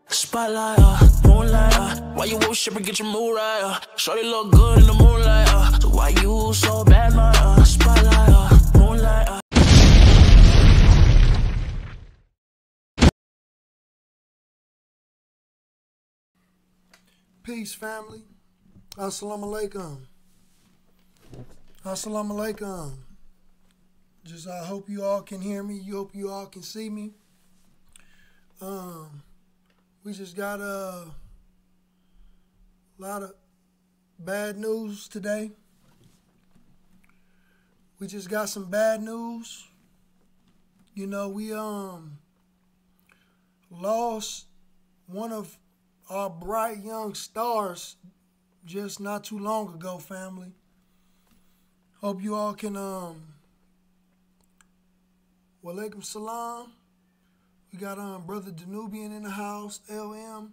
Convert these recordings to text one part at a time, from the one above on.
Spotlight, moonlight, why you worship and get your mood right, shorty look good in the moonlight, so why you so bad, my, spotlight, moonlight, Peace, family. Assalamu alaikum. Assalamu alaikum. Just I hope you all can hear me. You hope you all can see me. We just got a lot of bad news today. We just got some bad news. You know, we lost one of our bright young stars just not too long ago, family. Hope you all can walaikum salam. We got Brother Danubian in the house, LM,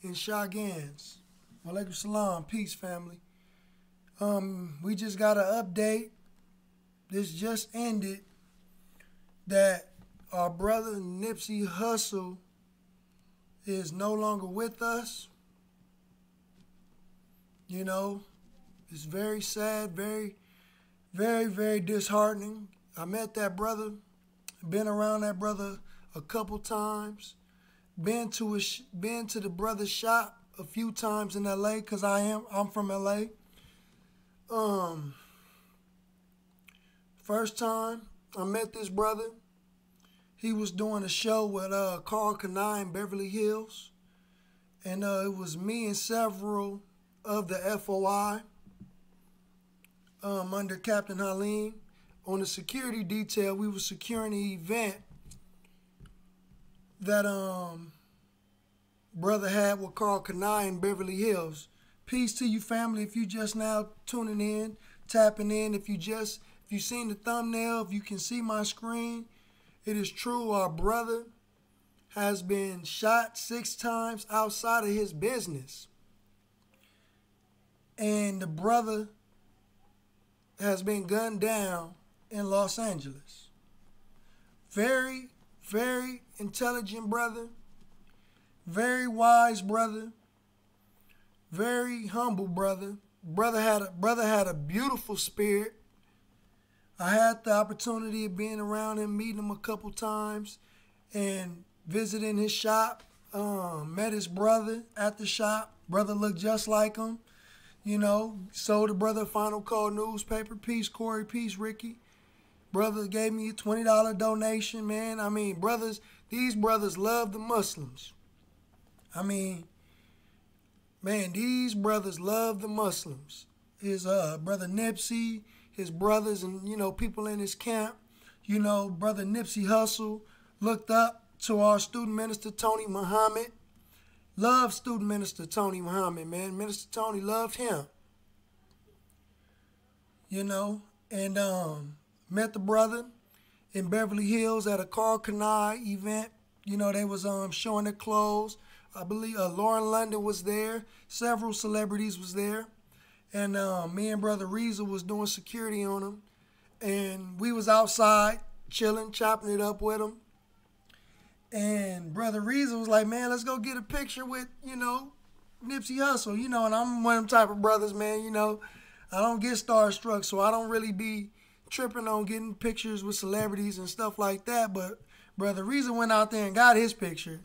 and Shagans. Walaikum salam. Peace, family. We just got an update. This just ended that our brother Nipsey Hussle is no longer with us. You know, it's very sad, very, very, very disheartening. I met that brother, been around that brother a couple times, been to the brother's shop a few times in LA because I'm from LA. First time I met this brother, he was doing a show with Carl Kanai in Beverly Hills, and it was me and several of the FOI under Captain Halim. On the security detail, we were securing the event that brother had with Carl Kanai in Beverly Hills. Peace to you, family. If you just now tuning in, tapping in, if you seen the thumbnail, if you can see my screen, it is true. Our brother has been shot 6 times outside of his business. And the brother has been gunned down in Los Angeles. Very, very intelligent brother. Very wise brother. Very humble brother. Brother had a beautiful spirit. I had the opportunity of being around him, meeting him a couple times, and visiting his shop. Met his brother at the shop. Brother looked just like him. You know, sold the brother a Final Call newspaper. Peace, Corey. Peace, Ricky. Brother gave me a $20 donation, man. I mean, these brothers love the Muslims. I mean, man, these brothers love the Muslims. His brother Nipsey, his brothers and, you know, people in his camp, you know, brother Nipsey Hussle looked up to our student minister, Tony Muhammad. Loved student minister Tony Muhammad, man. Minister Tony loved him. You know, and met the brother in Beverly Hills at a Carl Kanai event. You know, they was showing their clothes. I believe Lauren London was there. Several celebrities was there. And me and Brother Reza was doing security on him. And we was outside chilling, chopping it up with him. And Brother Reza was like, man, let's go get a picture with, you know, Nipsey Hussle. You know, and I'm one of them type of brothers, man, you know. I don't get starstruck, so I don't really be tripping on getting pictures with celebrities and stuff like that. But Brother Reza went out there and got his picture,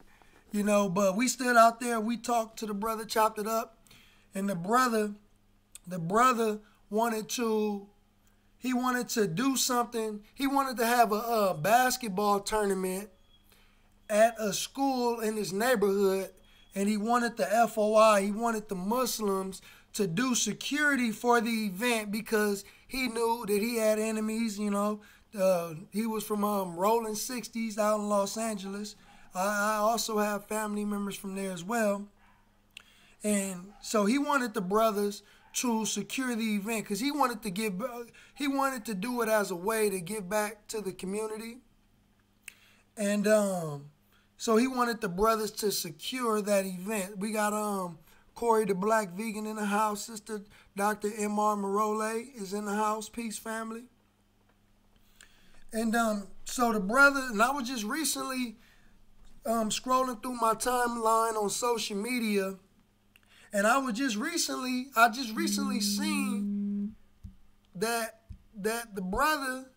you know. But we stood out there, we talked to the brother, chopped it up. And the brother wanted to do something. He wanted to have a basketball tournament at a school in his neighborhood, and he wanted the FOI, he wanted the Muslims to do security for the event because he knew that he had enemies, you know. He was from Rolling 60s out in Los Angeles. I also have family members from there as well. And so he wanted the brothers to secure the event because he wanted to do it as a way to give back to the community. And so he wanted the brothers to secure that event. We got Corey the Black Vegan in the house. Sister Dr. M.R. Marole is in the house. Peace, family. And so the brother, and I was just recently scrolling through my timeline on social media, and I just recently seen that the brother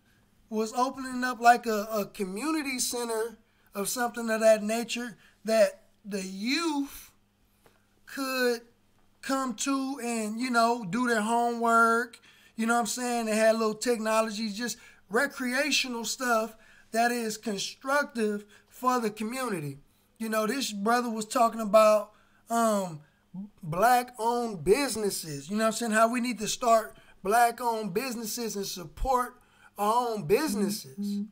was opening up like a community center of something of that nature that the youth could come to and, do their homework. You know what I'm saying? They had little technology, just recreational stuff that is constructive for the community. This brother was talking about black-owned businesses. You know what I'm saying? How we need to start black-owned businesses and support our own businesses.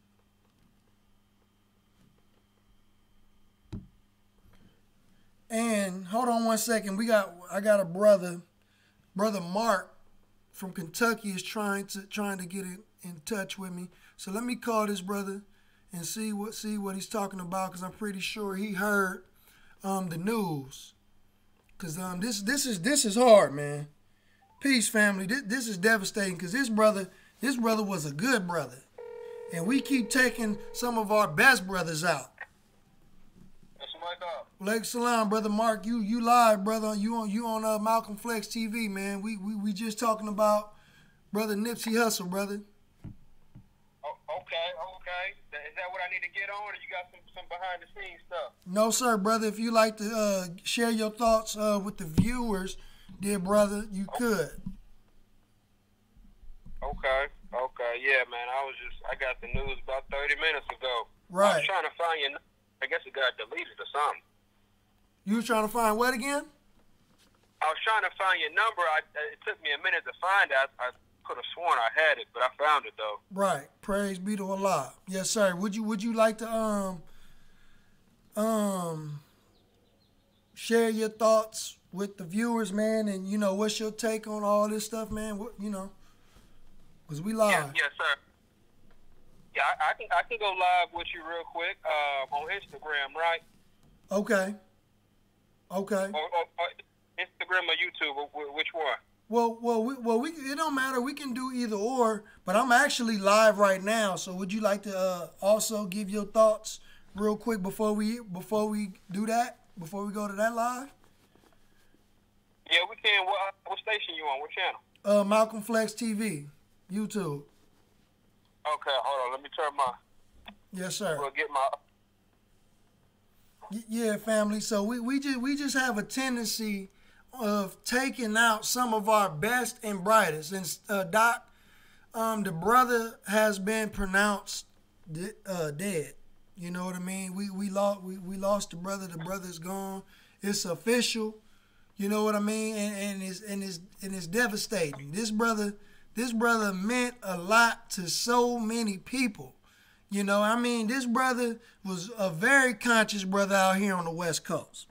And hold on one second. I got a brother Mark from Kentucky is trying to get in touch with me. So let me call this brother and see what he's talking about, because I'm pretty sure he heard the news. Cause this is hard, man. Peace, family. This is devastating, because this brother was a good brother, and we keep taking some of our best brothers out. Walaikum salam, brother Mark. You live, brother. You on Malcolm Flex TV, man. We just talking about brother Nipsey Hussle, brother. Okay. Is that what I need to get on, or you got some behind the scenes stuff? No, sir, brother. If you like to share your thoughts with the viewers, dear brother, you could. Okay. Yeah, man. I got the news about 30 minutes ago. Right. I was trying to find your. I guess it got deleted or something. You were trying to find what again? I was trying to find your number. It took me a minute to find it. I could have sworn I had it, but I found it though. Right. Praise be to Allah. Yes, sir. Would you like to share your thoughts with the viewers, man? And what's your take on all this stuff, man? Because we live. Yes, sir. Yeah, I can go live with you real quick on Instagram, right? Okay. Or Instagram or YouTube, which one? Well, it don't matter. We can do either or, but I'm actually live right now. So would you like to also give your thoughts real quick before we do that? Before we go to that live? Yeah, we can. What station you on? What channel? Malcolm Flex TV, YouTube. Okay, hold on. Let me turn my. Yes, sir. We'll get my. Yeah, family. So we just have a tendency of taking out some of our best and brightest. And Doc, the brother has been pronounced dead. You know what I mean? We lost the brother. The brother's gone. It's official. You know what I mean? And it's devastating. This brother meant a lot to so many people. This brother was a very conscious brother out here on the West Coast.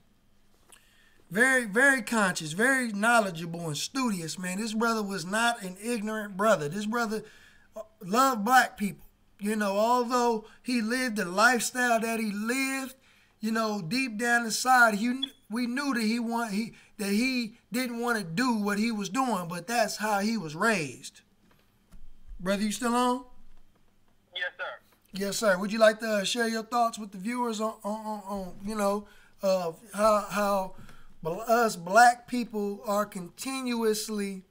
Very, very conscious, very knowledgeable and studious, man. This brother was not an ignorant brother. This brother loved black people. Although he lived the lifestyle that he lived, deep down inside, we knew that he didn't want to do what he was doing, but that's how he was raised. Brother, you still on? Yes, sir. Yes, sir. Would you like to share your thoughts with the viewers on how us black people are continuously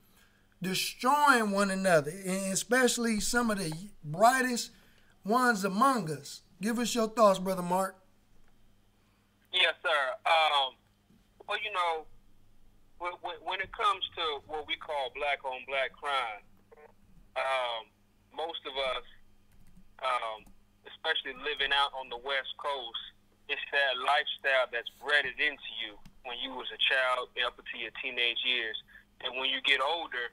destroying one another, and especially some of the brightest ones among us? Give us your thoughts, Brother Mark. Yes, sir. When it comes to what we call black-on-black crime, most of us, especially living out on the West Coast, it's that lifestyle that's bred into you when you was a child up into your teenage years. And when you get older,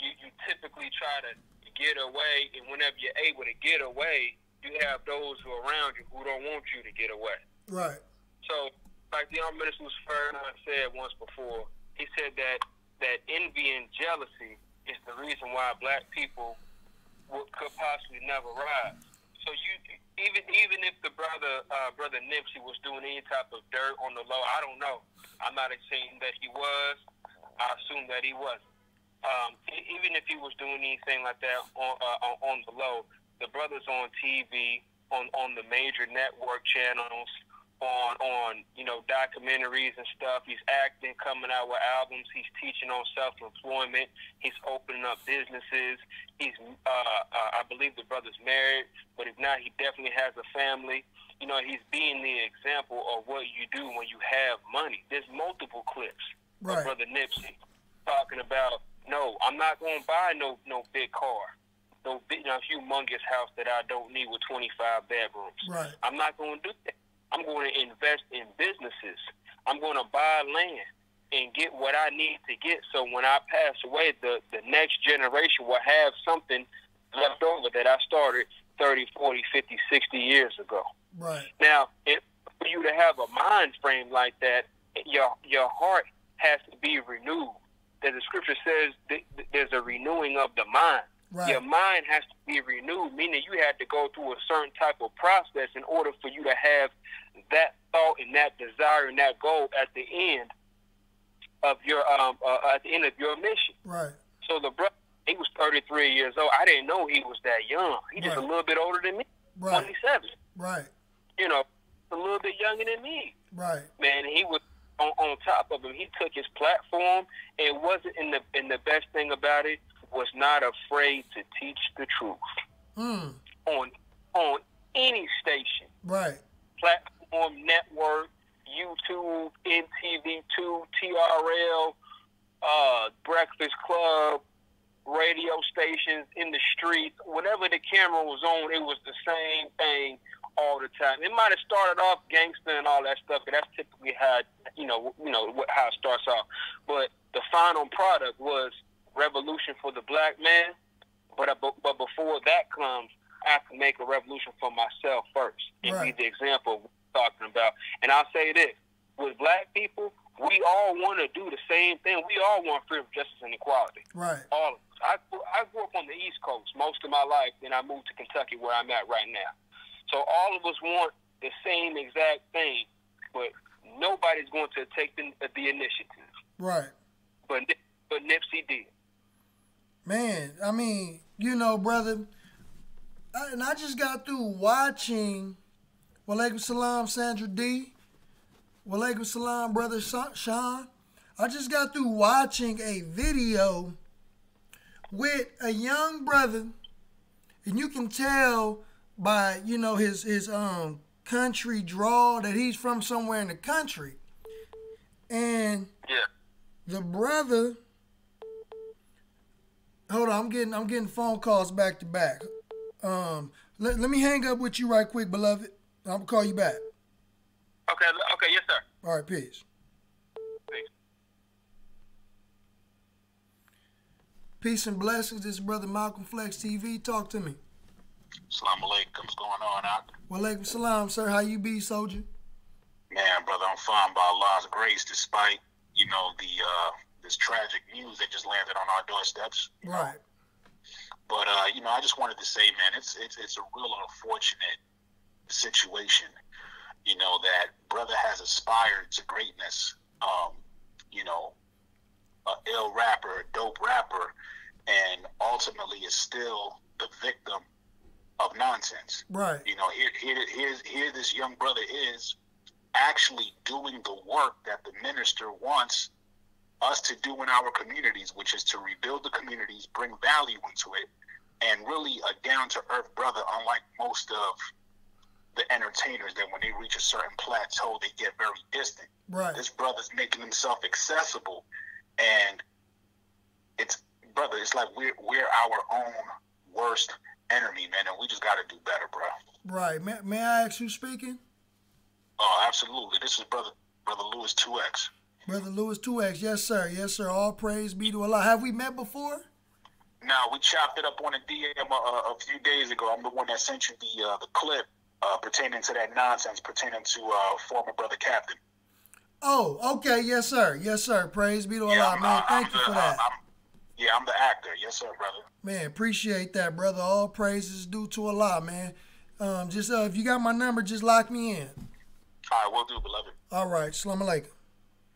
you typically try to get away, and whenever you're able to get away, you have those who are around you who don't want you to get away. Right. So, like the Honorable Minister Farrakhan said once before, he said that envy and jealousy is the reason why black people could possibly never rise. So even if the brother Nipsey was doing any type of dirt on the low, I don't know. I'm not saying that he was. I assume that he wasn't. Even if he was doing anything like that on the low, the brother's on TV, on the major network channels, on documentaries and stuff. He's acting, coming out with albums. He's teaching on self-employment. He's opening up businesses. He's I believe the brother's married, but if not, he definitely has a family. He's being the example of what you do when you have money. There's multiple clips of Brother Nipsey talking about, no, I'm not going to buy no big car, no big, humongous house that I don't need with 25 bedrooms. Right. I'm not going to do that. I'm going to invest in businesses. I'm going to buy land and get what I need to get, so when I pass away, the next generation will have something left over that I started 30, 40, 50, 60 years ago. Right. Now, for you to have a mind frame like that, your heart has to be renewed. As the scripture says, there's a renewing of the mind. Right. Your mind has to be renewed, meaning you had to go through a certain type of process in order for you to have that thought and that desire and that goal at the end of your mission. Right. So the brother, he was 33 years old. I didn't know he was that young. He just a little bit older than me. Right. 27. Right. A little bit younger than me. Right. Man, he was on top of him. He took his platform and wasn't in the best thing about it, was not afraid to teach the truth. On any station. Right. Platform, network, YouTube, NTV2, TRL, Breakfast Club, radio stations, in the streets, whenever the camera was on, it was the same thing all the time. It might have started off gangster and all that stuff, but that's typically how how it starts off. But the final product was revolution for the black man. But before that comes, I have to make a revolution for myself first and be the example of what we're talking about. And I'll say this: with black people, we all want to do the same thing. We all want freedom, justice, and equality. Right. All of us. I grew up on the East Coast most of my life, then I moved to Kentucky, where I'm at right now. So all of us want the same exact thing, but nobody's going to take the initiative. Right. But Nipsey did. Man, I mean, brother, and I just got through watching Walaikum Salam, Sandra D. Walaikum Salam, Brother Sean. I just got through watching a video with a young brother, and you can tell by, his country drawl that he's from somewhere in the country. And the brother, hold on, I'm getting phone calls back to back. Let me hang up with you right quick, beloved. I'll call you back. Okay, yes, sir. All right, peace. Peace and blessings. This is Brother Malcolm Flex TV. Talk to me. Assalamu alaikum. What's going on out there? Walaikum salam, sir. How you be, soldier? Man, brother, I'm fine by Allah's grace, despite, this tragic news that just landed on our doorsteps. Right. But, I just wanted to say, man, it's a real unfortunate situation, that brother has aspired to greatness, a ill rapper, a dope rapper, and ultimately is still the victim of nonsense. Right. Here this young brother is actually doing the work that the minister wants us to do in our communities, which is to rebuild the communities, bring value into it, and really a down-to-earth brother, unlike most of the entertainers that when they reach a certain plateau, they get very distant. Right. This brother's making himself accessible, and it's like we're our own worst enemy, man, and we just got to do better, bro. Right. May I ask who's speaking? Oh, absolutely. This is Brother Lewis 2X. Brother Lewis 2X. Yes, sir. Yes, sir. All praise be to Allah. Have we met before? No, we chopped it up on a DM a few days ago. I'm the one that sent you the clip pertaining to that nonsense, pertaining to former Brother Captain. Oh, okay. Yes, sir. Yes, sir. Praise be to Allah, man. Thank you for that. I'm the actor. Yes, sir, brother. Man, appreciate that, brother. All praises due to Allah, man. Just if you got my number, just lock me in. All right, will do, beloved. All right. Assalamu alaikum.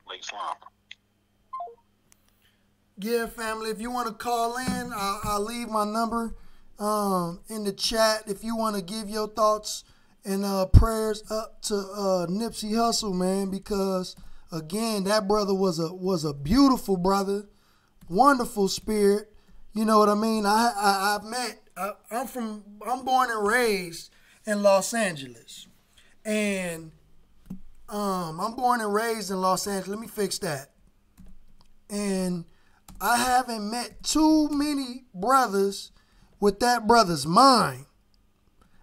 Alaikum salam. Yeah, family, if you want to call in, I'll leave my number in the chat if you want to give your thoughts and prayers up to Nipsey Hussle, man, because again, that brother was a beautiful brother, wonderful spirit. You know what I mean? I'm born and raised in Los Angeles, and I'm born and raised in Los Angeles. Let me fix that. And I haven't met too many brothers with that brother's mind.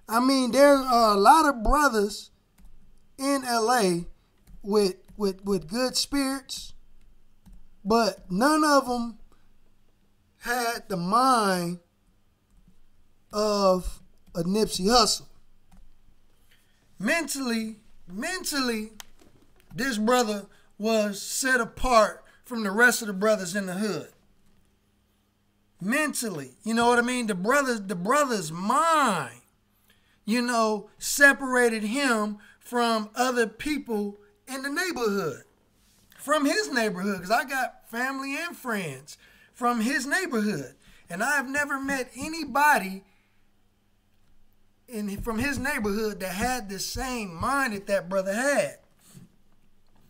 I mean, there are a lot of brothers in LA with good spirits, but none of them had the mind of a Nipsey Hussle. Mentally, this brother was set apart from the rest of the brothers in the hood. Mentally, you know what I mean? The brother's mind, you know, separated him from other people in the neighborhood, from his neighborhood, because I got family and friends from his neighborhood, and I have never met anybody from his neighborhood that had the same mind that brother had,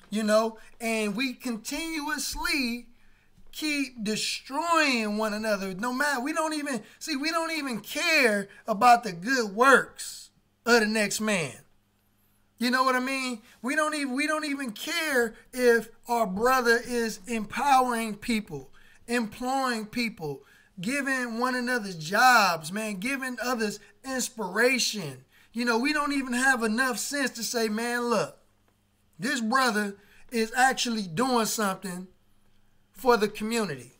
you know, and we continuously keep destroying one another. No matter, we don't even care about the good works of the next man. You know what I mean? We don't even care if our brother is empowering people, employing people, giving one another jobs, man, giving others inspiration. You know, we don't even have enough sense to say, man, look, this brother is actually doing something for the community.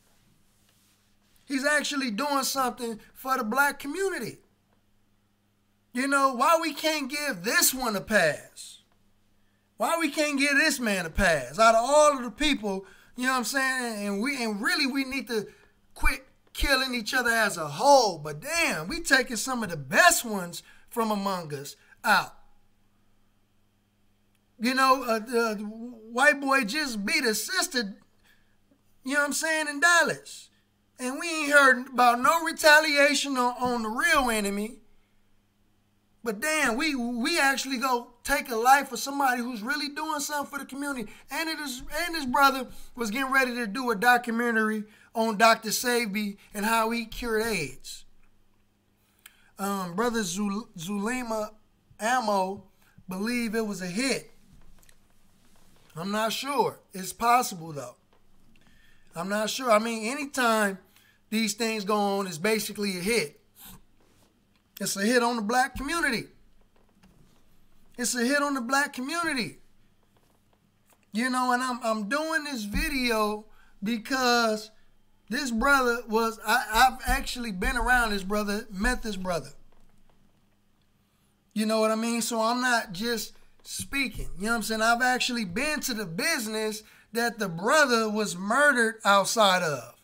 He's actually doing something for the black community. You know, why we can't give this one a pass? Why we can't give this man a pass? Out of all of the people, you know what I'm saying? And really we need to quit killing each other as a whole. But damn, we taking some of the best ones from among us out. You know, the white boy just beat a sister, you know what I'm saying, in Dallas. And we ain't heard about no retaliation on the real enemy. But damn, we actually go take a life for somebody who's really doing something for the community. And his brother was getting ready to do a documentary on Dr. Sebi and how he cured AIDS. Brother Zulema Ammo believe it was a hit. I'm not sure. It's possible though. I'm not sure. I mean, anytime these things go on, it's basically a hit. It's a hit on the black community. It's a hit on the black community. You know, and I'm doing this video because this brother was, I've actually been around this brother, met this brother. You know what I mean? So I'm not just speaking. You know what I'm saying? I've actually been to the business that the brother was murdered outside of.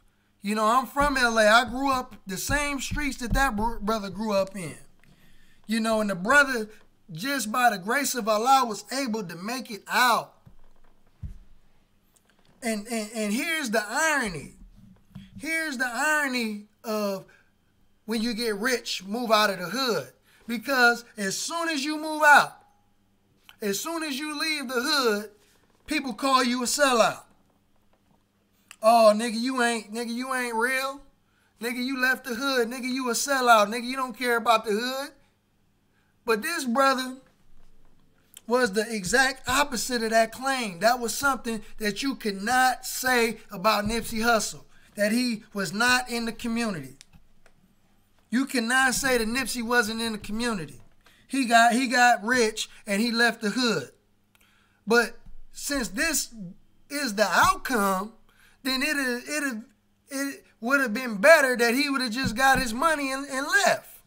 You know, I'm from LA. I grew up the same streets that brother grew up in. You know, and the brother, just by the grace of Allah, was able to make it out. And here's the irony. Here's the irony of when you get rich, move out of the hood. Because as soon as you move out, as soon as you leave the hood, people call you a sellout. Oh, nigga, you ain't real. Nigga, you left the hood. Nigga, you a sellout. Nigga, you don't care about the hood. But this brother was the exact opposite of that claim. That was something that you could not say about Nipsey Hussle, that he was not in the community. You cannot say that Nipsey wasn't in the community. He got rich and he left the hood. But since this is the outcome, then it would have been better that he would have just got his money and left.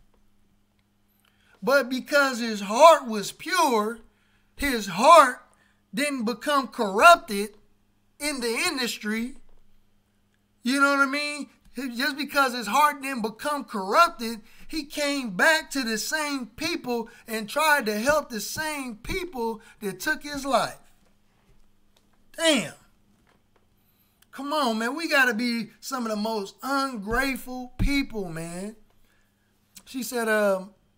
But because his heart was pure, his heart didn't become corrupted in the industry. You know what I mean? Just because his heart didn't become corrupted, he came back to the same people and tried to help the same people that took his life. Damn. Come on, man. We got to be some of the most ungrateful people, man. She said,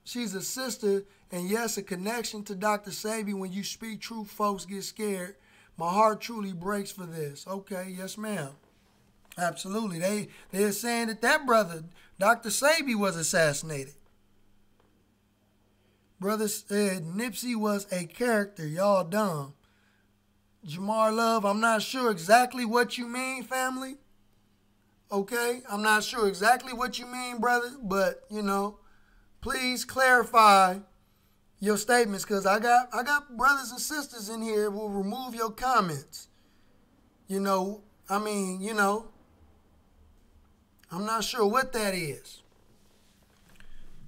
she's a sister, and yes, a connection to Dr. Sebi. When you speak truth, folks get scared. My heart truly breaks for this. Okay, yes, ma'am. Absolutely. They're saying that brother, Dr. Sebi, was assassinated. Brother said Nipsey was a character. Y'all dumb. Jamar Love, I'm not sure exactly what you mean, family. Okay? I'm not sure exactly what you mean, brother, but, you know, please clarify your statements, because I got brothers and sisters in here who will remove your comments. You know, I mean, you know, I'm not sure what that is.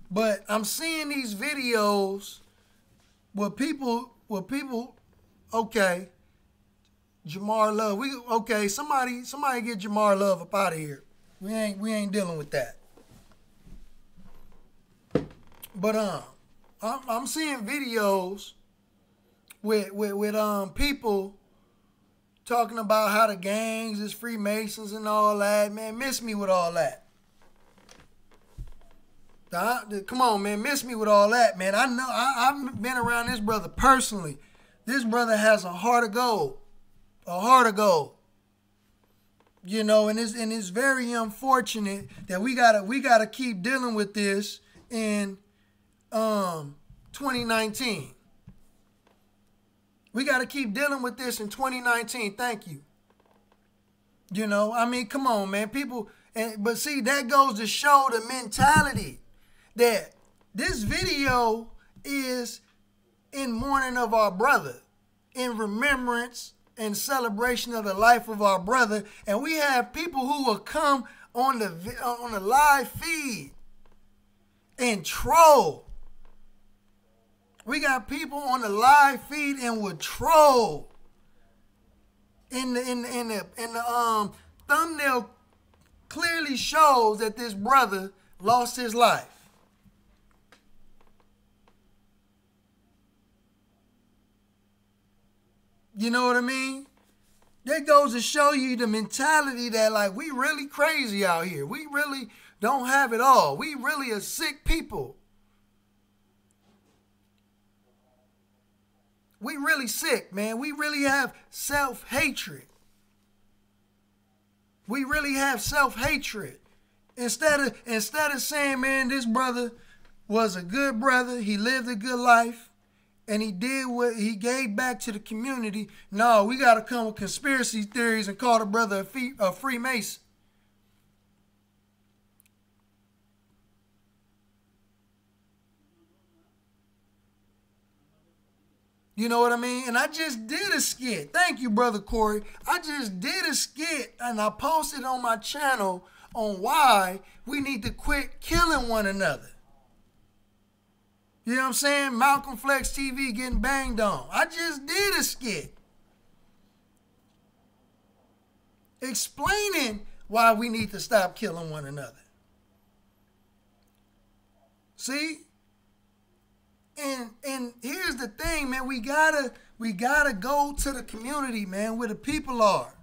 But I'm seeing these videos where people, okay, Jamar Love. Okay, somebody get Jamar Love up out of here. We ain't dealing with that. But I'm seeing videos with people talking about how the gangs is Freemasons and all that. Man, miss me with all that. Come on, man, miss me with all that, man. I know I've been around this brother personally. This brother has a heart of gold. A heart of gold. You know, and it's very unfortunate that we gotta keep dealing with this in 2019. We gotta keep dealing with this in 2019. Thank you. You know, I mean, come on, man. People, but see, that goes to show the mentality that this video is in mourning of our brother, in remembrance and celebration of the life of our brother, and we have people who will come on the live feed and troll. We got people on the live feed and will troll. In the thumbnail clearly shows that this brother lost his life. You know what I mean? That goes to show you the mentality that, like, we really crazy out here. We really don't have it all. We really are sick people. We really sick, man. We really have self-hatred. We really have self-hatred. Instead of saying, man, this brother was a good brother, he lived a good life, and he did what he gave back to the community. No, we got to come with conspiracy theories and call the brother a Freemason. You know what I mean? And I just did a skit. Thank you, Brother Corey. I just did a skit, and I posted on my channel on why we need to quit killing one another. You know what I'm saying? Malcolm Flex TV getting banged on. I just did a skit explaining why we need to stop killing one another. See? And here's the thing, man. We gotta go to the community, man, where the people are.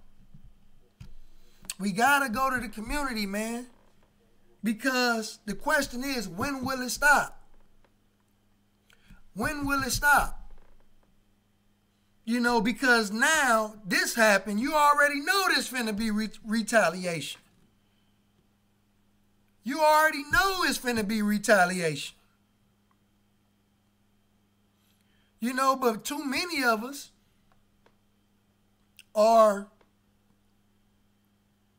We gotta go to the community, man. Because the question is, when will it stop? When will it stop? You know, because now this happened. You already know there's finna be retaliation. You already know it's finna be retaliation. You know, but too many of us are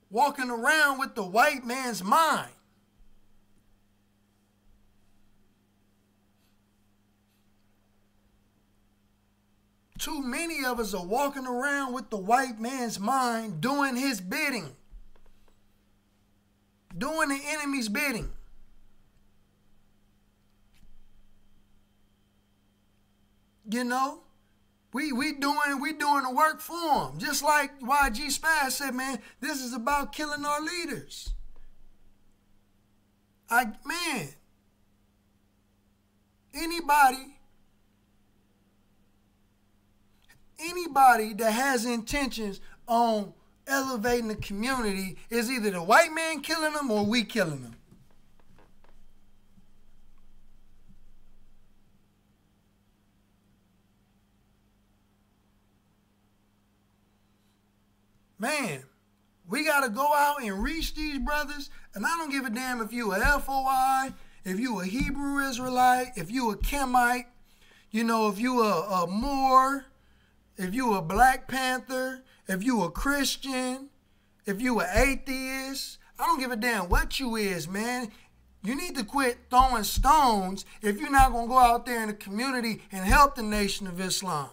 walking around with the white man's mind. Too many of us are walking around with the white man's mind, doing his bidding, doing the enemy's bidding. You know, we doing the work for them. Just like YG Spaz said, man, this is about killing our leaders. Man, anybody that has intentions on elevating the community is either the white man killing them or we killing them. man, we got to go out and reach these brothers. And I don't give a damn if you a FOI, if you a Hebrew Israelite, if you a Kemite, you know, if you a Moor, if you a Black Panther, if you a Christian, if you a atheist. I don't give a damn what you is, man. You need to quit throwing stones if you're not going to go out there in the community and help the Nation of Islam.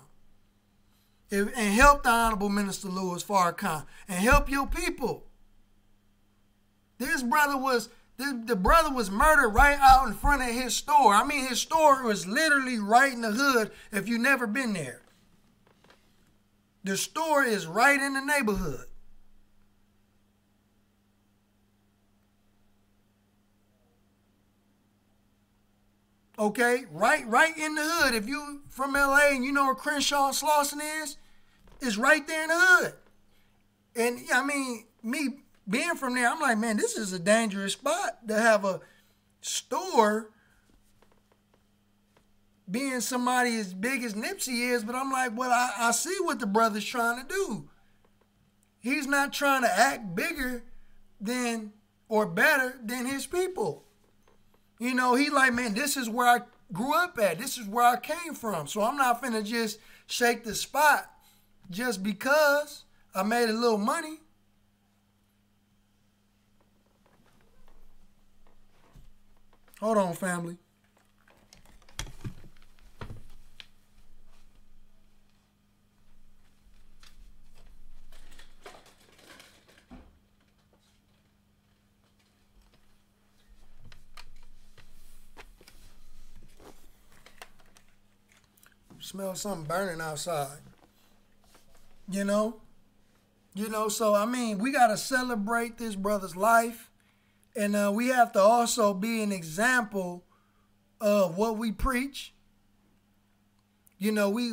And help the Honorable Minister Louis Farrakhan. And help your people. The brother was murdered right out in front of his store. I mean, his store was literally right in the hood if you've never been there. The store is right in the neighborhood. Okay, right in the hood. If you from LA and you know where Crenshaw and Slauson is, it's right there in the hood. And I mean, me being from there, I'm like, man, this is a dangerous spot to have a store being somebody as big as Nipsey is. But I'm like, well, I see what the brother's trying to do. He's not trying to act bigger than or better than his people. You know, he like, man, this is where I grew up at. This is where I came from. So I'm not finna just shake the spot just because I made a little money. Hold on, family. Smell something burning outside. You know, so I mean, we got to celebrate this brother's life. And we have to also be an example of what we preach. You know, we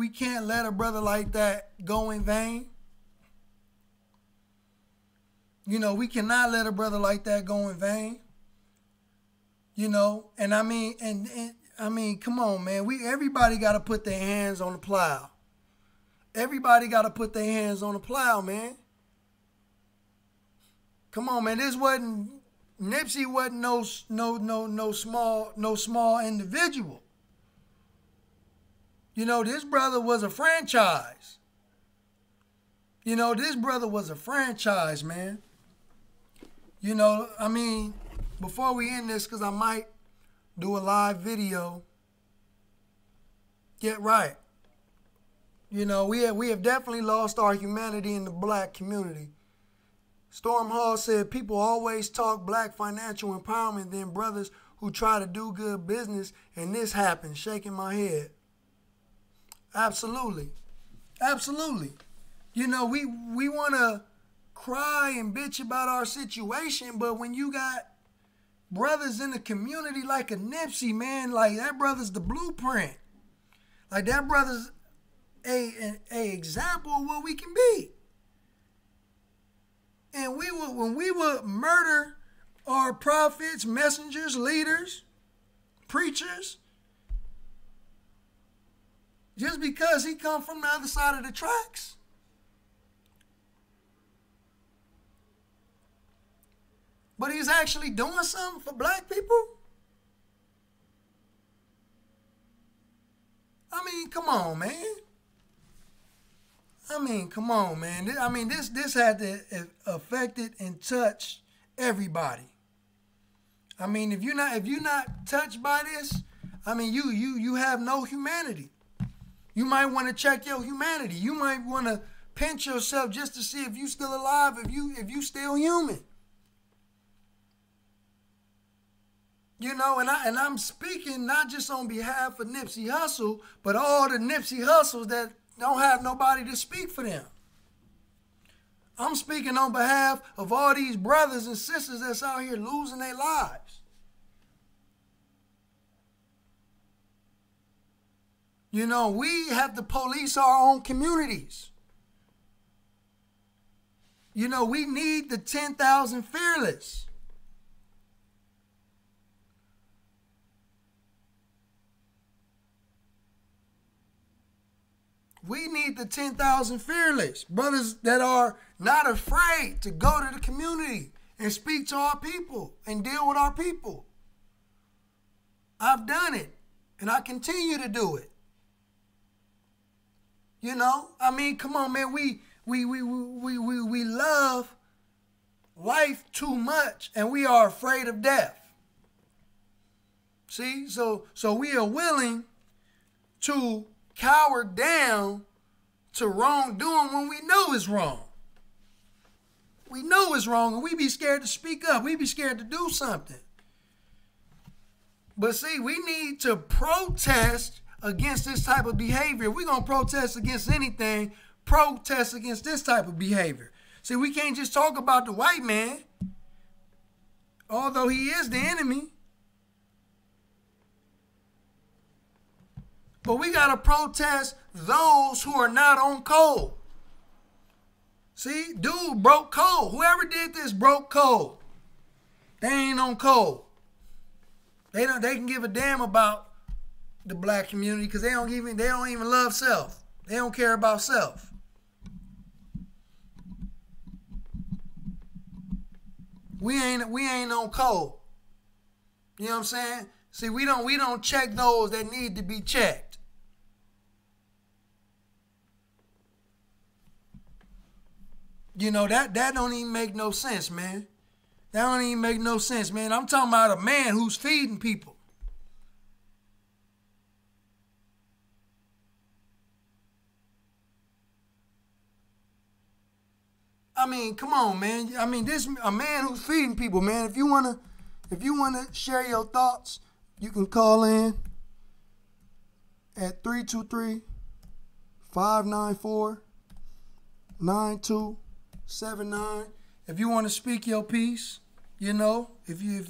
can't let a brother like that go in vain. You know, we cannot let a brother like that go in vain. You know, and I mean, come on, man. Everybody got to put their hands on the plow. Everybody got to put their hands on the plow, man. Come on, man. Nipsey wasn't no small individual. You know, this brother was a franchise. You know, this brother was a franchise, man. You know, I mean, before we end this, because I might do a live video. Get right. You know, we have definitely lost our humanity in the black community. Storm Hall said, people always talk black financial empowerment, then brothers who try to do good business, and this happens, shaking my head. Absolutely. Absolutely. You know, we want to cry and bitch about our situation, but when you got brothers in the community like a Nipsey, man, like that brother's the blueprint. Like that brother's a example of what we can be. And when we would murder our prophets, messengers, leaders, preachers, just because he come from the other side of the tracks. But he's actually doing something for black people? I mean, come on, man. Come on, man. This had to affect it and touch everybody. I mean, if you're not touched by this, I mean, you have no humanity. You might want to check your humanity. You might want to pinch yourself just to see if you still alive, if you still human. You know, and I'm speaking not just on behalf of Nipsey Hussle, but all the Nipsey Hussles that don't have nobody to speak for them. I'm speaking on behalf of all these brothers and sisters that's out here losing their lives. You know, we have to police our own communities. You know, we need the 10,000 fearless. We need the 10,000 fearless brothers that are not afraid to go to the community and speak to our people and deal with our people. I've done it, and I continue to do it. You know, I mean, come on, man. We love life too much, and we are afraid of death. See, so we are willing to cower down to wrongdoing when we know it's wrong. We know it's wrong, and we be scared to speak up. We be scared to do something. But see, we need to protest against this type of behavior. If we're going to protest against anything, protest against this type of behavior. See, we can't just talk about the white man, although he is the enemy. But we got to protest those who are not on code. See, dude broke code. Whoever did this broke code. They ain't on code. They can give a damn about the black community because they don't even love self. They don't care about self. We ain't on code. You know what I'm saying? See, we don't check those that need to be checked. You know, that don't even make no sense, man. That don't even make no sense, man. I'm talking about a man who's feeding people. I mean, come on, man. I mean, this a man who's feeding people, man. If you wanna share your thoughts, you can call in at 323-594-9279. If you want to speak your piece, you know, if you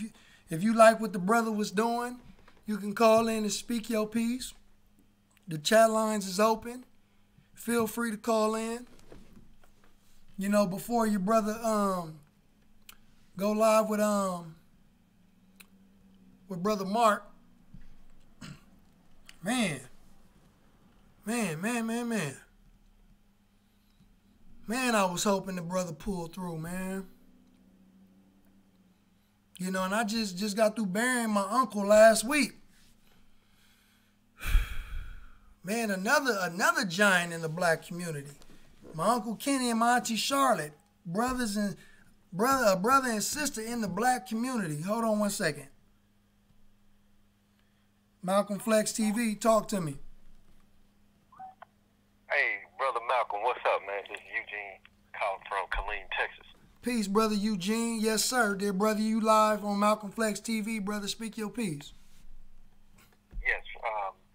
like what the brother was doing, you can call in and speak your piece. The chat lines is open. Feel free to call in. You know, before your brother go live with Brother Mark. Man, I was hoping the brother pulled through, man. You know, and I just got through burying my uncle last week. Man, another giant in the black community. My Uncle Kenny and my Auntie Charlotte, brother and sister in the black community. Hold on one second. Malcolm Flex TV, talk to me. Hey, Brother Malcolm, what's up, man? This is Eugene calling from Killeen, Texas. Peace, Brother Eugene. Yes, sir. Dear brother, you live on Malcolm Flex TV. Brother, speak your piece. Yes,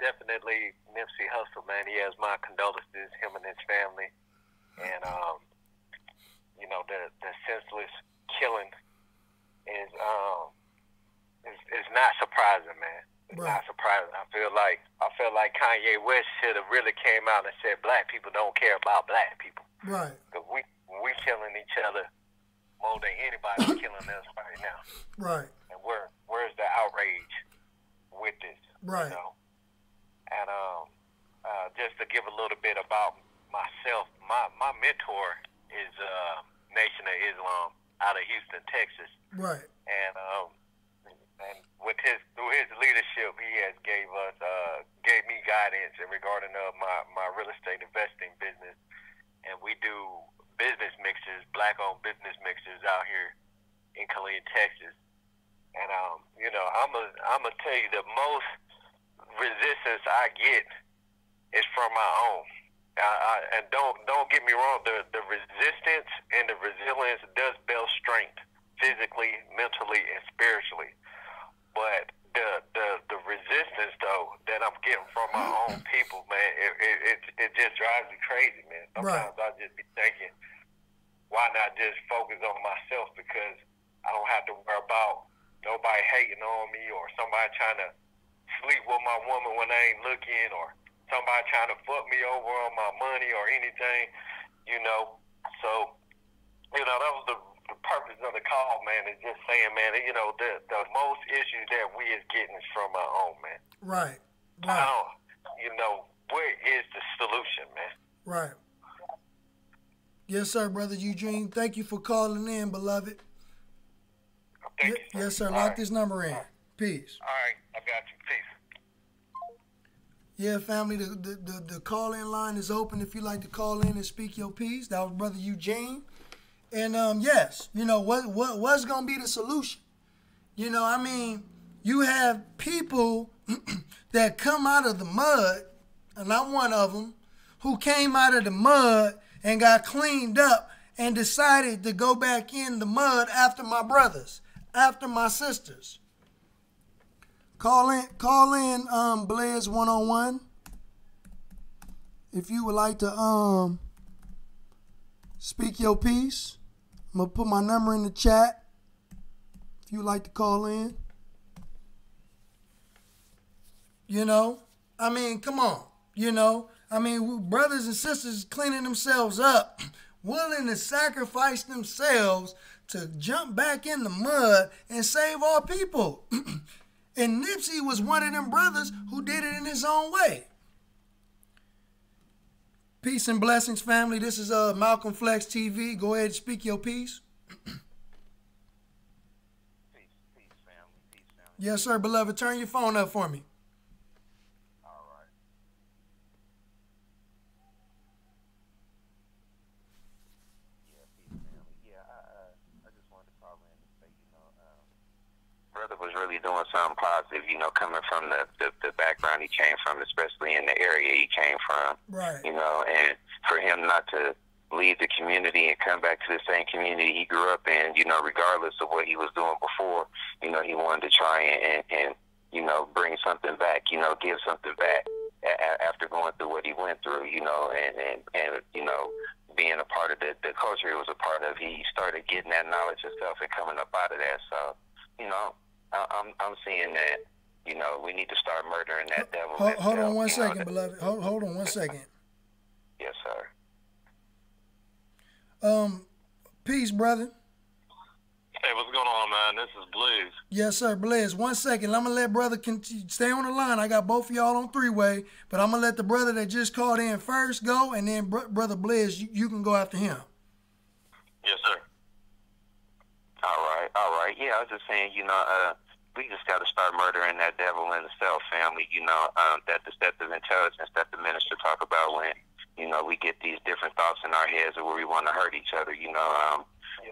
definitely Nipsey Hussle, man. He has my condolences, him and his family. And, you know, the senseless killing is not surprising, man. It's not surprising. I feel like Kanye West should have really came out and said black people don't care about black people. Right. Because we killing each other more than anybody killing us right now. Right. And where's the outrage with this? Right. You know? And just to give a little bit about myself, my mentor is Nation of Islam out of Houston, Texas. Right. And through his leadership, he has gave me guidance in regarding my real estate investing business, and we do business mixers, black-owned business mixers out here in Killeen, Texas. And you know, I'm gonna tell you the most resistance I get is from my own. And don't get me wrong, the resistance and the resilience does build strength physically, mentally, and spiritually. But the resistance though that I'm getting from my own people, man, it just drives me crazy, man. Sometimes I just be thinking, why not just focus on myself, because I don't have to worry about nobody hating on me or somebody trying to sleep with my woman when I ain't looking, or somebody trying to fuck me over on my money or anything, you know. So, you know, that was the purpose of the call, man, is just saying, man, you know, the most issues that we is getting is from our own, man. Right. I don't, you know, where is the solution, man? Right. Yes, sir, Brother Eugene. Thank you for calling in, beloved. Thank you, sir. Yes, sir. All Lock right. this number in. Peace. All right, I got you. Peace. Yeah, family, the call-in line is open if you'd like to call in and speak your piece. That was Brother Eugene. And, yes, you know, what's going to be the solution? You know, I mean, you have people that come out of the mud, and I'm one of them, who came out of the mud and got cleaned up and decided to go back in the mud after my brothers, after my sisters. Call in, Blaze 101. If you would like to speak your piece, I'm gonna put my number in the chat. If you would like to call in, you know, I mean, come on, you know, I mean, brothers and sisters cleaning themselves up, willing to sacrifice themselves to jump back in the mud and save our people. And Nipsey was one of them brothers who did it in his own way. Peace and blessings, family. This is Malcolm Flex TV. Go ahead and speak your piece. Peace, family. Peace, family. Yes, sir, beloved. Turn your phone up for me. All right. Yeah, peace, family. Yeah, I just wanted to call in and say, Brother was really doing something positive, coming from the background he came from, especially in the area he came from. Right. And for him not to leave the community and come back to the same community he grew up in, regardless of what he was doing before, he wanted to try and bring something back, give something back after going through what he went through, and being a part of the culture he was a part of, he started getting that knowledge and stuff and coming up out of that. So, I'm seeing that, we need to start murdering that devil. Hold on one second, beloved. Hold on one second. Yes, sir. Peace, brother. Hey, what's going on, man? This is Blaze. Yes, sir, Blaze. 1 second. I'm going to let brother stay on the line. I got both of y'all on three-way, but I'm going to let the brother that just called in first go, and then brother Blaze, you can go after him. Yes, sir. All right. Yeah, I was just saying, we just got to start murdering that devil in the self, family, that deceptive intelligence that the minister talk about when, we get these different thoughts in our heads where we want to hurt each other,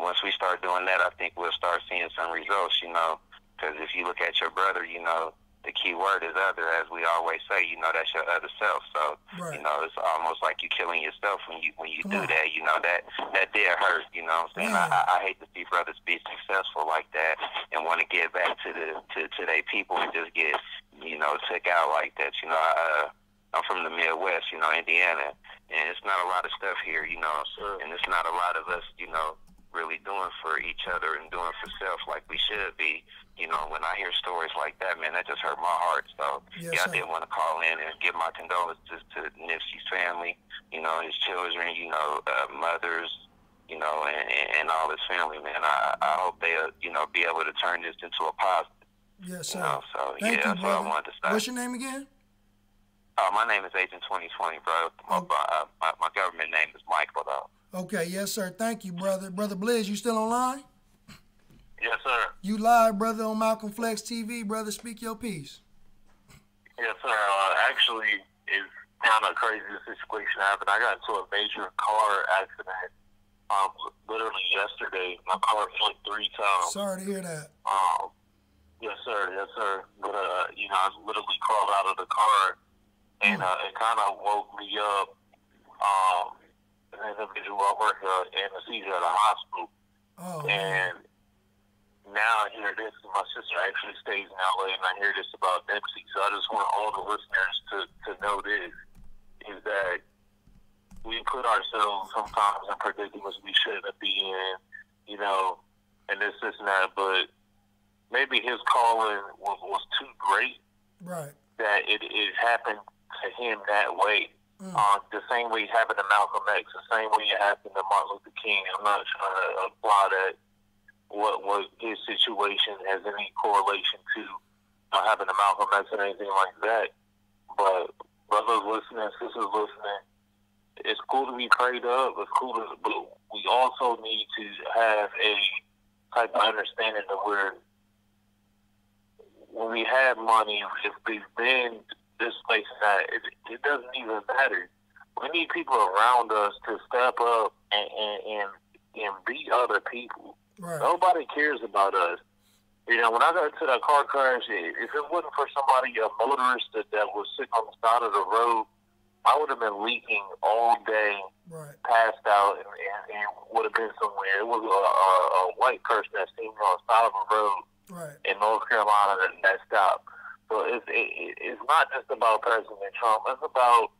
Once we start doing that, I think we'll start seeing some results, because if you look at your brother, the key word is other, as we always say, that's your other self. So, right. It's almost like you killing yourself when you do that, that did hurt, what I'm saying? I hate to see brothers be successful like that and want to get back to their people and just get, took out like that. I'm from the Midwest, Indiana, and it's not a lot of stuff here, and it's not a lot of us, really doing for each other and doing for self like we should be. When I hear stories like that, man, that just hurt my heart. So, yes, I did want to call in and give my condolences to Nipsey's family, his children, mothers, and all his family, man. I hope they'll, be able to turn this into a positive. Yes, sir. So, Thank you, that's what I wanted to say. What's your name again? My name is Agent 2020, bro. My government name is Michael, though. Okay, yes, sir. Thank you, brother. Brother Blaze, you still online? Yes, sir. You live, brother, on Malcolm Flex TV. Brother, speak your piece. Yes, sir. Actually, it's kind of crazy the situation happened. I got into a major car accident literally yesterday. My car flipped 3 times. Sorry to hear that. Yes, sir. Yes, sir. But, I literally crawled out of the car, and it kind of woke me up. An individual I work anesthesia at a hospital. Oh, and now I hear this. My sister actually stays in LA, and I hear this about Nipsey. So I just want all the listeners to know this, is that we put ourselves sometimes in predicaments we shouldn't be in, and this and that. But maybe his calling was too great, right? That it happened to him that way. The same way it happened to Malcolm X, the same way it happened to Martin Luther King. I'm not trying to apply that, what his situation has any correlation to happened to Malcolm X or anything like that. But brothers listening, sisters listening, it's cool to be prayed up. It's cool to, but we also need to have a type of understanding of where when we have money, if we've been this place and that, it doesn't even matter. We need people around us to step up and be other people. Right. Nobody cares about us. You know, when I got into that car crash, if it wasn't for somebody, a motorist that was sitting on the side of the road, I would have been leaking all day, Right. passed out, and would have been somewhere. It was a white person that seen me on the side of the road Right. in North Carolina that stopped. So it's not just about President Trump. It's about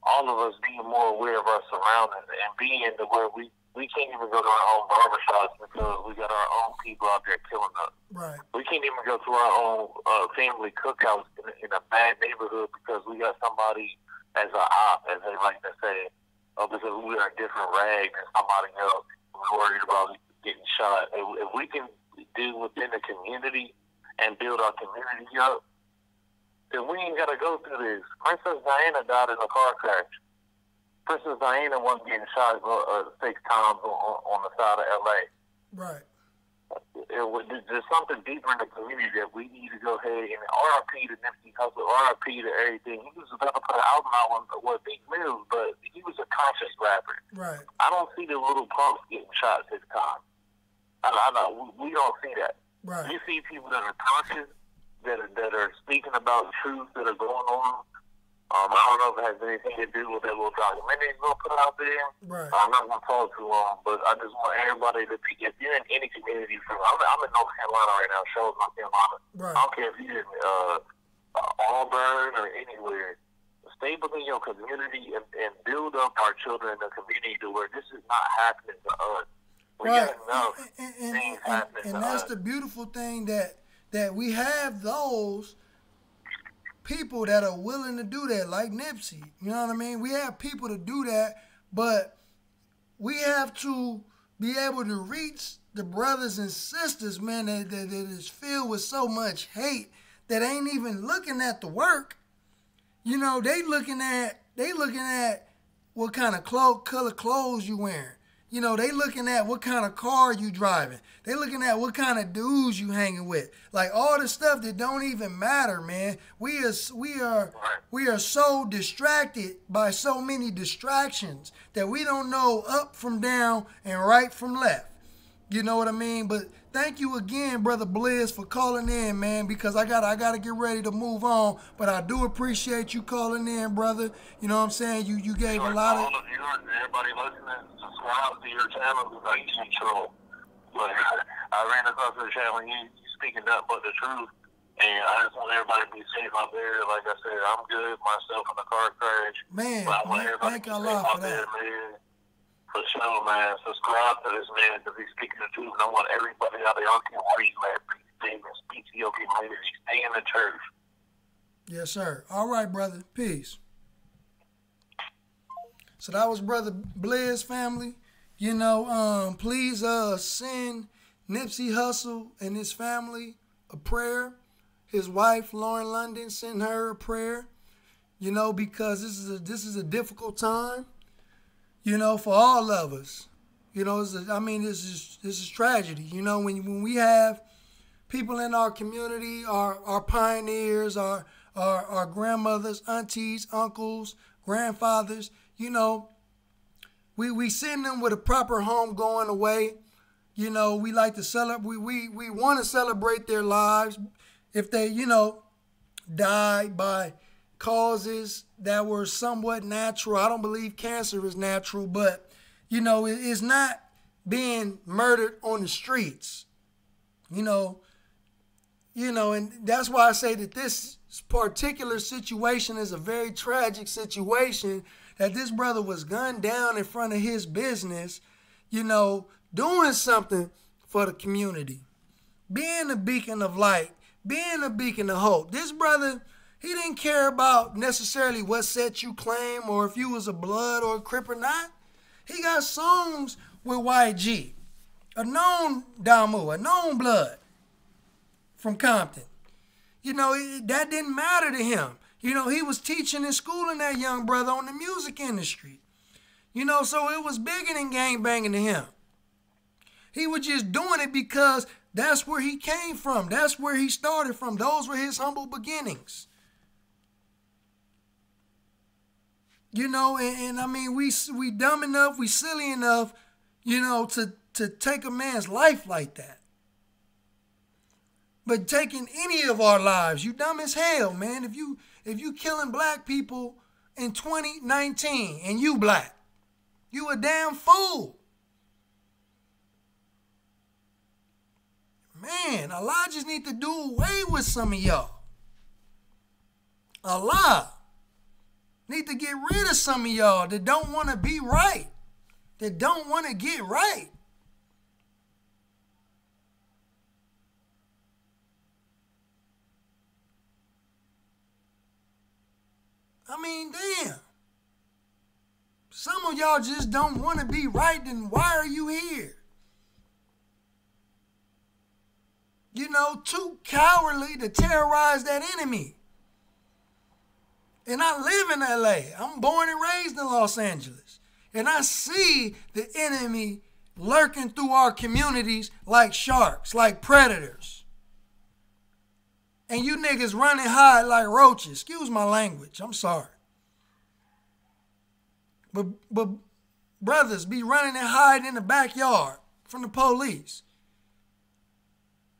all of us being more aware of our surroundings and being to where we can't even go to our own barbershops because we got our own people out there killing us. Right. We can't even go to our own family cookhouse in a bad neighborhood because we got somebody as an op, as they like to say, because we are a different rag than somebody else. We're worried about getting shot. If we can do within the community and build our community up, then we ain't got to go through this. Princess Diana died in a car crash. Princess Diana wasn't getting shot 6 times on the side of L.A. Right. There's something deeper in the community that we need to go ahead and RIP to Nipsey Hussle, RIP to everything. He was about to put an album out with Big Mills, but he was a conscious rapper. Right. I don't see the little punks getting shot 6 times. I know. We don't see that. Right. We see people that are conscious, that are speaking about truth that are going on. I don't know if it has anything to do with that little documentary he's going to put out there. Right. I'm not going to talk too long, but I just want everybody to be, if you're in any community, I'm in North Carolina right now, Charlotte, North Carolina. Right. I don't care if you're in Auburn or anywhere. Stay within your community and build up our children in the community to where this is not happening to us. We Right. got enough things happening And to that's us. the beautiful thing that we have those people that are willing to do that, like Nipsey. You know what I mean? We have people to do that, but we have to be able to reach the brothers and sisters, man, that is filled with so much hate that ain't even looking at the work. You know, they looking at what kind of color clothes you wearing. You know, they looking at what kind of car you driving. They looking at what kind of dudes you hanging with. Like all the stuff that don't even matter, man. We are so distracted by so many distractions that we don't know up from down and right from left. You know what I mean? But thank you again, Brother Blizz, for calling in, man, because I gotta get ready to move on. But I do appreciate you calling in, brother. You know what I'm saying? You gave a lot of... All of you and everybody listening, subscribe to your channel because I used to troll. But I ran across the channel and you speaking nothing but the truth. And I just want everybody to be safe out there. Like I said, I'm good myself in the car crash. Man, but I want everybody thank to be Allah safe for out there, that. man. For sure, man. Subscribe to this man because he's speaking the truth. And I want everybody out there, I don't care where you at, please speak to your community. Stay in the church. Yes, sir. All right, brother. Peace. So that was Brother Blizz, family. You know, please send Nipsey Hussle and his family a prayer. His wife, Lauren London, send her a prayer. You know, because this is a difficult time. You know, for all of us. You know, this is tragedy. You know, when we have people in our community, our pioneers, our grandmothers, aunties, uncles, grandfathers, you know, we send them with a proper home going away. You know, we like to celebrate. We want to celebrate their lives if they, you know, died by causes that were somewhat natural. I don't believe cancer is natural, but, you know, it's not being murdered on the streets. You know, and that's why I say that this particular situation is a very tragic situation, that this brother was gunned down in front of his business, you know, doing something for the community, being a beacon of light, being a beacon of hope. This brother, he didn't care about necessarily what set you claim or if you was a blood or a Crip or not. He got songs with YG, a known Damu, a known blood from Compton. You know, that didn't matter to him. You know, he was teaching and schooling that young brother on the music industry. You know, so it was bigger than gangbanging to him. He was just doing it because that's where he came from. That's where he started from. Those were his humble beginnings. You know, and I mean, we dumb enough, we silly enough, you know, to take a man's life like that. But taking any of our lives, you dumb as hell, man. If you killing black people in 2019 and you black, you a damn fool. Man, Allah just need to do away with some of y'all. Allah need to get rid of some of y'all that don't want to be right, that don't want to get right. I mean, damn. Some of y'all just don't want to be right, then why are you here? You know, too cowardly to terrorize that enemy. And I live in LA. I'm born and raised in Los Angeles. And I see the enemy lurking through our communities like sharks, like predators. And you niggas running high like roaches. Excuse my language. I'm sorry. But brothers be running and hiding in the backyard from the police.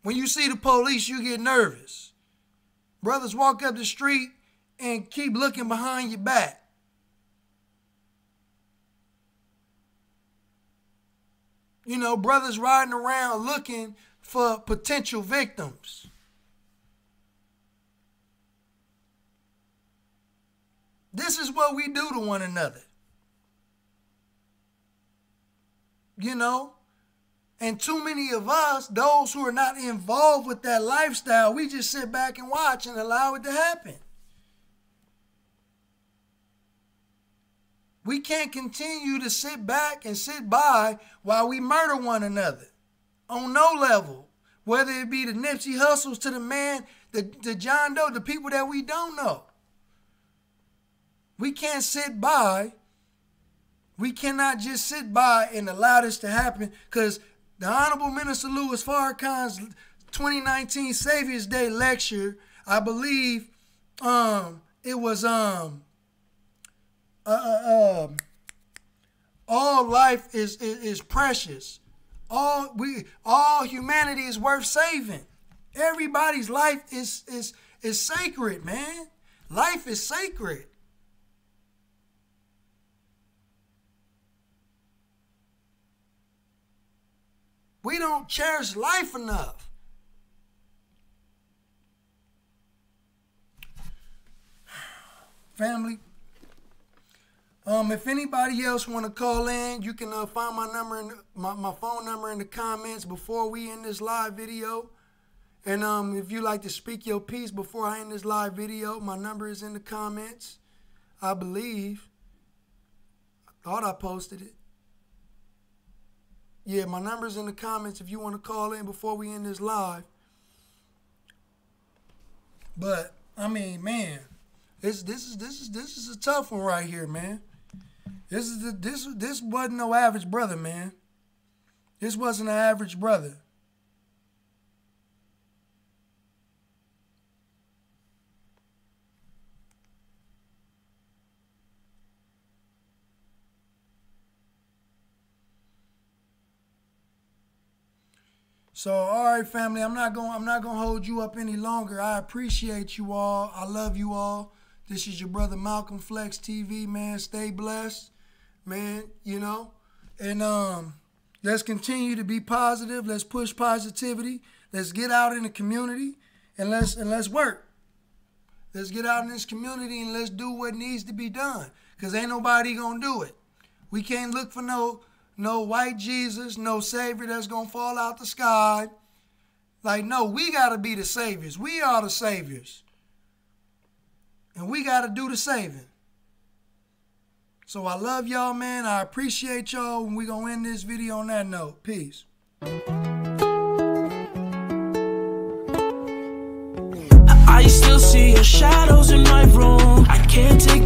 When you see the police, you get nervous. Brothers walk up the street and keep looking behind your back. You know, brothers riding around looking for potential victims. This is what we do to one another. You know? And too many of us, those who are not involved with that lifestyle, we just sit back and watch and allow it to happen. We can't continue to sit back and sit by while we murder one another on no level, whether it be the Nipsey Hussles to the man, the John Doe, the people that we don't know. We can't sit by. We cannot just sit by and allow this to happen, because the Honorable Minister Louis Farrakhan's 2019 Savior's Day lecture, I believe it was all life is precious. All humanity is worth saving. Everybody's life is sacred, man. Life is sacred. We don't cherish life enough. Family, if anybody else want to call in, you can find my number in my phone number in the comments before we end this live video. And if you like to speak your piece before I end this live video, my number is in the comments. I believe. I thought I posted it. Yeah, my number's in the comments if you want to call in before we end this live. But I mean, man, this is a tough one right here, man. This wasn't no average brother, man. This wasn't an average brother. So, all right, family, I'm not gonna hold you up any longer. I appreciate you all. I love you all. This is your brother Malcolm Flex TV, man. Stay blessed, man. You know, and let's continue to be positive. Let's push positivity. Let's get out in the community and let's work. Let's get out in this community and let's do what needs to be done. Cause ain't nobody gonna do it. We can't look for no white Jesus, no Savior that's going to fall out the sky. Like, no, we got to be the saviors. We are the saviors. And we got to do the saving. So I love y'all, man. I appreciate y'all. And we're going to end this video on that note. Peace. I can still see your shadows in my room. I can't take